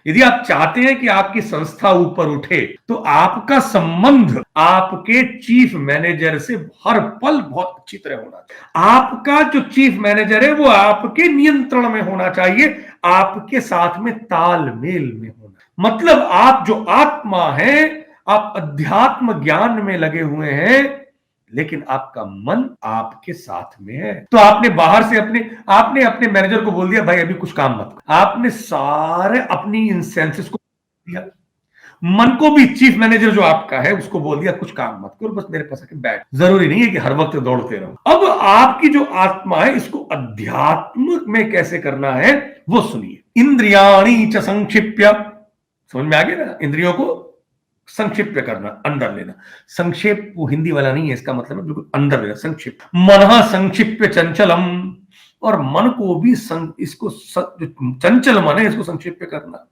यदि आप चाहते हैं कि आपकी संस्था ऊपर उठे तो आपका संबंध आपके चीफ मैनेजर से हर पल बहुत अच्छी तरह होना चाहिए। आपका जो चीफ मैनेजर है वो आपके नियंत्रण में होना चाहिए, आपके साथ में तालमेल में होना। मतलब आप जो आत्मा है, आप अध्यात्म ज्ञान में लगे हुए हैं, लेकिन आपका मन आपके साथ में है। तो आपने बाहर से आपने अपने मैनेजर को बोल दिया भाई अभी कुछ काम मत कर। आपने सारे अपनी इन सेंसेस को दिया, मन को भी, चीफ मैनेजर जो आपका है उसको बोल दिया कुछ काम मत करो, बस मेरे पास आके बैठ। जरूरी नहीं है कि हर वक्त दौड़ते रहो। अब आपकी जो आत्मा है इसको अध्यात्म में कैसे करना है वो सुनिए। इंद्रियाणी च संक्षिप्य, समझ में आ गया ना? इंद्रियों को संक्षिप्त करना, अंदर लेना। संक्षेप वो हिंदी वाला नहीं है, इसका मतलब है बिल्कुल अंदर लेना, संक्षिप्त। मन संक्षिप्य चंचलम, और मन को भी इसको चंचल मन है इसको संक्षिप्त करना।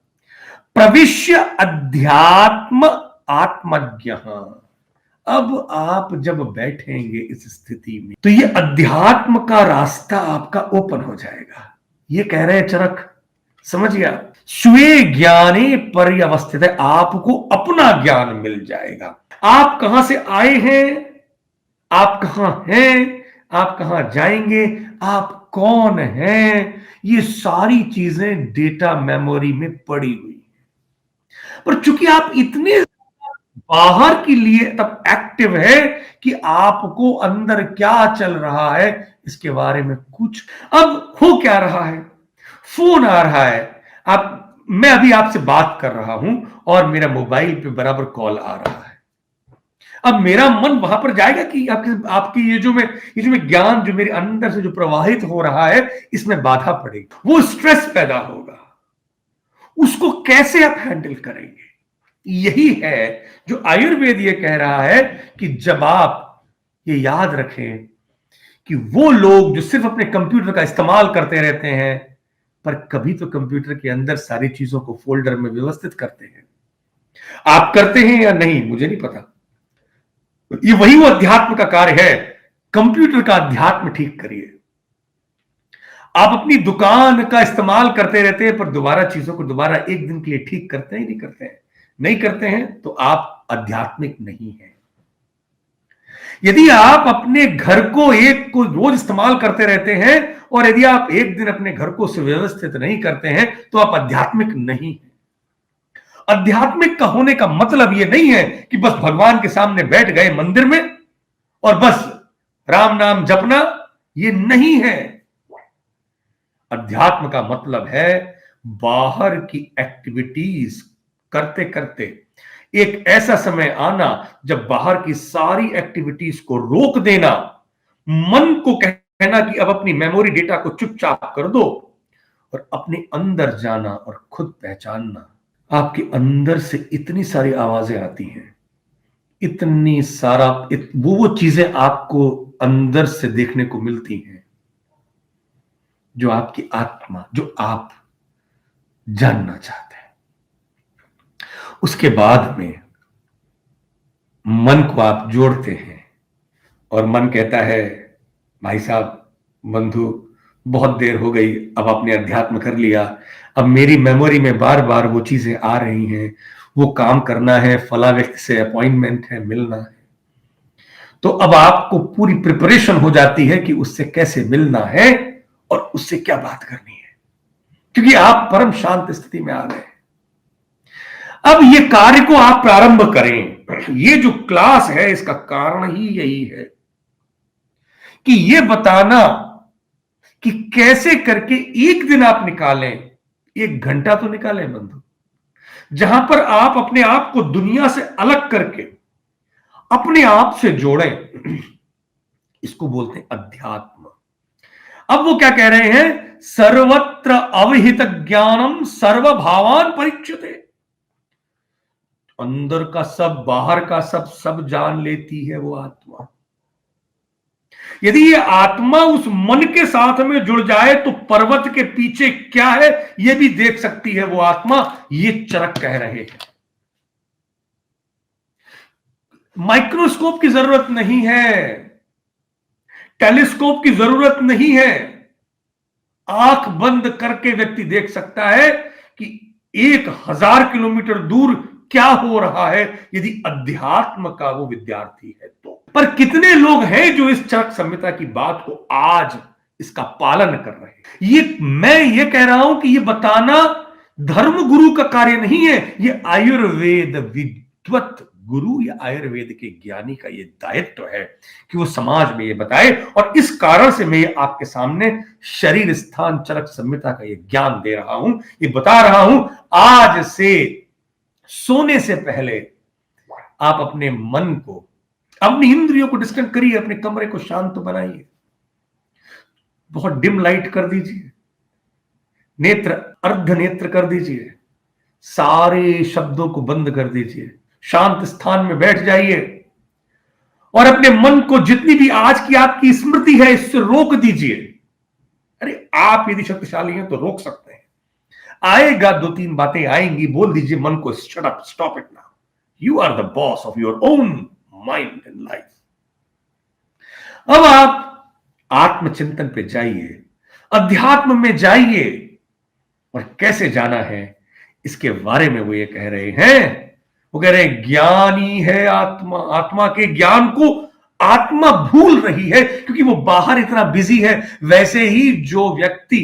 प्रविश्य अध्यात्म आत्मज्ञ। अब आप जब बैठेंगे इस स्थिति में तो ये अध्यात्म का रास्ता आपका ओपन हो जाएगा। ये कह रहे हैं चरक, समझ गया? स्वे ज्ञाने पर्यवस्थित है, आपको अपना ज्ञान मिल जाएगा। आप कहां से आए हैं, आप कहां हैं, आप कहां जाएंगे, आप कौन हैं, ये सारी चीजें डेटा मेमोरी में पड़ी हुई है। पर चूंकि आप इतने बाहर के लिए तब एक्टिव है कि आपको अंदर क्या चल रहा है इसके बारे में कुछ। अब हो क्या रहा है, फोन आ रहा है, मैं अभी आपसे बात कर रहा हूं और मेरा मोबाइल पे बराबर कॉल आ रहा है। अब मेरा मन वहां पर जाएगा कि आपकी ये जो मैं ज्ञान जो मेरे अंदर से जो प्रवाहित हो रहा है इसमें बाधा पड़ेगी, वो स्ट्रेस पैदा होगा। उसको कैसे आप हैंडल करेंगे? यही है जो आयुर्वेद ये कह रहा है कि जब आप ये याद रखें कि वो लोग जो सिर्फ अपने कंप्यूटर का इस्तेमाल करते रहते हैं पर कभी तो कंप्यूटर के अंदर सारी चीजों को फोल्डर में व्यवस्थित करते हैं। आप करते हैं या नहीं मुझे नहीं पता, ये वही वो अध्यात्म का कार्य है। कंप्यूटर का अध्यात्म ठीक करिए। आप अपनी दुकान का इस्तेमाल करते रहते हैं पर दोबारा चीजों को दोबारा एक दिन के लिए ठीक करते हैं, नहीं करते हैं? नहीं करते हैं तो आप आध्यात्मिक नहीं हैं। यदि आप अपने घर को एक को रोज इस्तेमाल करते रहते हैं और यदि आप एक दिन अपने घर को सुव्यवस्थित नहीं करते हैं तो आप आध्यात्मिक नहीं हैं। आध्यात्मिक का होने का मतलब यह नहीं है कि बस भगवान के सामने बैठ गए मंदिर में और बस राम नाम जपना, यह नहीं है। अध्यात्म का मतलब है बाहर की एक्टिविटीज करते करते एक ऐसा समय आना जब बाहर की सारी एक्टिविटीज को रोक देना, मन को कहना कि अब अपनी मेमोरी डेटा को चुपचाप कर दो और अपने अंदर जाना और खुद पहचानना। आपके अंदर से इतनी सारी आवाजें आती हैं, इतनी सारा वो चीजें आपको अंदर से देखने को मिलती हैं जो आपकी आत्मा, जो आप जानना चाहते हैं। उसके बाद में मन को आप जोड़ते हैं और मन कहता है भाई साहब, बंधु, बहुत देर हो गई, अब आपने अध्यात्म कर लिया, अब मेरी मेमोरी में बार बार वो चीजें आ रही हैं, वो काम करना है, फला व्यक्ति से अपॉइंटमेंट है, मिलना है। तो अब आपको पूरी प्रिपरेशन हो जाती है कि उससे कैसे मिलना है और उससे क्या बात करनी है, क्योंकि आप परम शांत स्थिति में आ गए। अब ये कार्य को आप प्रारंभ करें। ये जो क्लास है इसका कारण ही यही है कि ये बताना कि कैसे करके एक दिन आप निकालें, 1 घंटा तो निकालें बंधु, जहां पर आप अपने आप को दुनिया से अलग करके अपने आप से जोड़ें। इसको बोलते हैं अध्यात्म। अब वो क्या कह रहे हैं? सर्वत्र अविहित ज्ञानम सर्वभावान परीक्षते। अंदर का सब, बाहर का सब, सब जान लेती है वो आत्मा। यदि ये आत्मा उस मन के साथ में जुड़ जाए तो पर्वत के पीछे क्या है ये भी देख सकती है वो आत्मा। ये चरक कह रहे हैं। माइक्रोस्कोप की जरूरत नहीं है, टेलीस्कोप की जरूरत नहीं है। आंख बंद करके व्यक्ति देख सकता है कि 1000 किलोमीटर दूर क्या हो रहा है यदि अध्यात्म का वो विद्यार्थी है तो। पर कितने लोग हैं जो इस चरक संहिता की बात को आज इसका पालन कर रहे हैं। मैं ये कह रहा हूं कि ये बताना धर्म गुरु का कार्य नहीं है, ये आयुर्वेद विद्वत गुरु या आयुर्वेद के ज्ञानी का ये दायित्व है कि वो समाज में ये बताए। और इस कारण से मैं ये आपके सामने शरीर स्थान चरक संहिता का ये ज्ञान दे रहा हूं, ये बता रहा हूं। आज से सोने से पहले आप अपने मन को, अपनी इंद्रियों को डिस्कनेक्ट करिए, अपने कमरे को शांत बनाइए, बहुत डिम लाइट कर दीजिए, नेत्र अर्ध नेत्र कर दीजिए, सारे शब्दों को बंद कर दीजिए, शांत स्थान में बैठ जाइए और अपने मन को जितनी भी आज की आपकी स्मृति है इससे रोक दीजिए। अरे आप यदि शक्तिशाली हैं तो रोक सकते हैं। आएगा, 2-3 बातें आएंगी, बोल दीजिए मन को, shut up, stop it now, you are the boss of your own mind and life. अब आप आत्मचिंतन पे जाइए, अध्यात्म में जाइए, और कैसे जाना है इसके बारे में वो ये कह रहे हैं। वो कह रहे हैं ज्ञानी है आत्मा, आत्मा के ज्ञान को आत्मा भूल रही है क्योंकि वो बाहर इतना बिजी है। वैसे ही जो व्यक्ति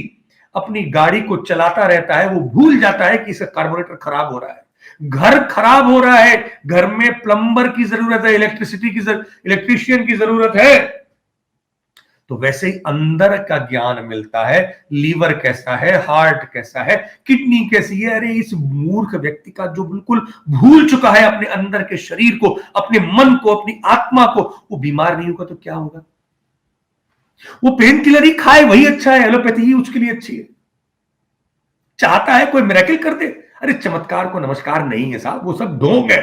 अपनी गाड़ी को चलाता रहता है वो भूल जाता है कि इसका कार्बोरेटर खराब हो रहा है, घर खराब हो रहा है, घर में प्लम्बर की जरूरत है, इलेक्ट्रीशियन की जरूरत है। तो वैसे ही अंदर का ज्ञान मिलता है, लीवर कैसा है, हार्ट कैसा है, किडनी कैसी है। अरे इस मूर्ख व्यक्ति का जो बिल्कुल भूल चुका है अपने अंदर के शरीर को, अपने मन को, अपनी आत्मा को, वो बीमार नहीं होगा तो क्या होगा? वो पेन किलर ही खाए वही अच्छा है, एलोपैथी ही उसके लिए अच्छी है। चाहता है कोई मिरेकल कर दे, अरे चमत्कार को नमस्कार नहीं है साहब, वो सब ढोंग है।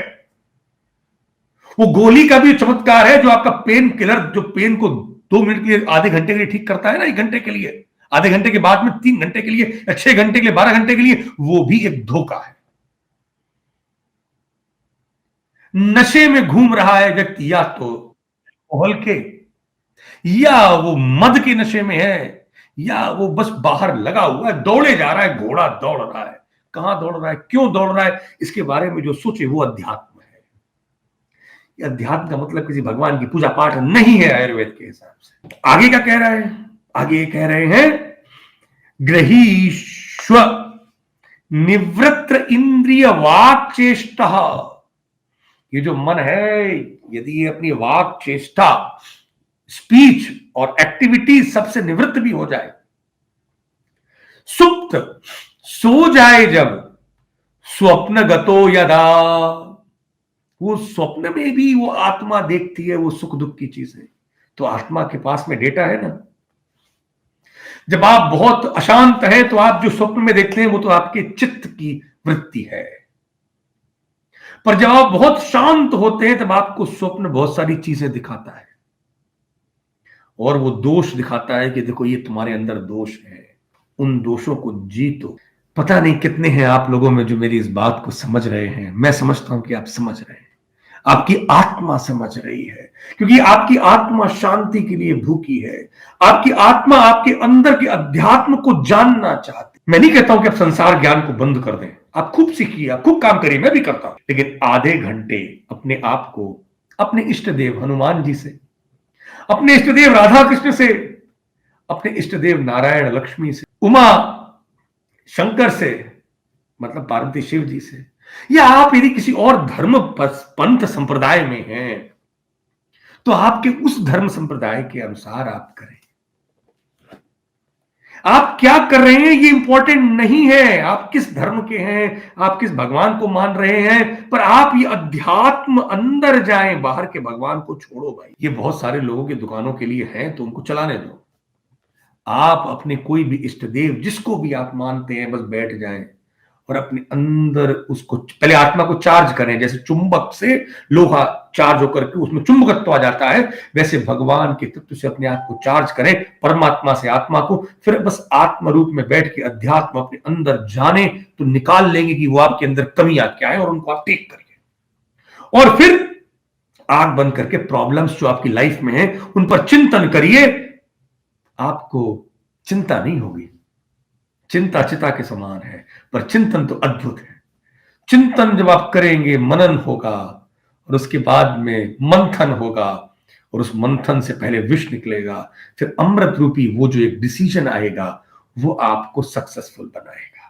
वो गोली का भी चमत्कार है जो आपका पेन किलर, जो पेन को 2 मिनट के लिए, आधे घंटे के लिए ठीक करता है ना, 1 घंटे के लिए, आधे घंटे के बाद में 3 घंटे के लिए या 6 घंटे के लिए, 12 घंटे के लिए, वो भी एक धोखा है। नशे में घूम रहा है व्यक्ति, या तो कोहल के, या वो मद के नशे में है, या वो बस बाहर लगा हुआ है, दौड़े जा रहा है, घोड़ा दौड़ रहा है। कहां दौड़ रहा है, क्यों दौड़ रहा है, इसके बारे में जो सोचे वो अध्यात्म है। ये अध्यात्म का मतलब किसी भगवान की पूजा पाठ नहीं है आयुर्वेद के हिसाब से। आगे क्या कह रहा है? आगे ये कह रहे हैं ग्रहीष्व निवृत्त इंद्रिय वाक चेष्टा। ये जो मन है, यदि ये अपनी वाक चेष्टा, स्पीच और एक्टिविटी सबसे निवृत्त भी हो जाए, सुप्त, सो जाए जब, स्वप्न गतो यदा, वो स्वप्न में भी वो आत्मा देखती है वो सुख दुख की चीजें, तो आत्मा के पास में डेटा है ना। जब आप बहुत अशांत हैं तो आप जो स्वप्न में देखते हैं वो तो आपके चित्त की वृत्ति है, पर जब आप बहुत शांत होते हैं तब आपको स्वप्न बहुत सारी चीजें दिखाता है, और वो दोष दिखाता है कि देखो ये तुम्हारे अंदर दोष है, उन दोषों को जीतो। पता नहीं कितने हैं आप लोगों में जो मेरी इस बात को समझ रहे हैं। मैं समझता हूं कि आप समझ रहे हैं, आपकी आत्मा समझ रही है, क्योंकि आपकी आत्मा शांति के लिए भूखी है। आपकी आत्मा आपके अंदर के अध्यात्म को जानना चाहती। मैं नहीं कहता हूं कि आप संसार ज्ञान को बंद कर दें, आप खूब सीखिए, आप खूब काम करिए, मैं भी करता हूं, लेकिन आधे घंटे अपने आप को अपने इष्ट देव हनुमान जी से, अपने इष्ट देव राधा कृष्ण से, अपने इष्ट देव नारायण लक्ष्मी से, उमा शंकर से, मतलब पार्वती शिव जी से, या आप यदि किसी और धर्म पंथ संप्रदाय में हैं तो आपके उस धर्म संप्रदाय के अनुसार आप करें। आप क्या कर रहे हैं ये इंपॉर्टेंट नहीं है, आप किस धर्म के हैं, आप किस भगवान को मान रहे हैं, पर आप ये अध्यात्म अंदर जाएं, बाहर के भगवान को छोड़ो भाई। ये बहुत सारे लोगों की दुकानों के लिए है तो उनको चलाने दो। आप अपने कोई भी इष्ट देव जिसको भी आप मानते हैं बस बैठ जाएं और अपने अंदर उसको पहले आत्मा को चार्ज करें। जैसे चुंबक से लोहा चार्ज होकर के उसमें चुंबकत्व आ जाता है, वैसे भगवान के तत्व से अपने आप को चार्ज करें, परमात्मा से आत्मा को। फिर बस आत्मा रूप में बैठ के अध्यात्म अपने अंदर जाने तो निकाल लेंगे कि वो आपके अंदर कमियां क्या है और उनको आप ठीक करिए। और फिर आंख बंद करके प्रॉब्लम्स जो आपकी लाइफ में है उन पर चिंतन करिए। आपको चिंता नहीं होगी, चिंता चिता के समान है, पर चिंतन तो अद्भुत है। चिंतन जब आप करेंगे, मनन होगा और उसके बाद में मंथन होगा और उस मंथन से पहले विष निकलेगा, फिर अमृत रूपी वो जो एक डिसीजन आएगा वो आपको सक्सेसफुल बनाएगा।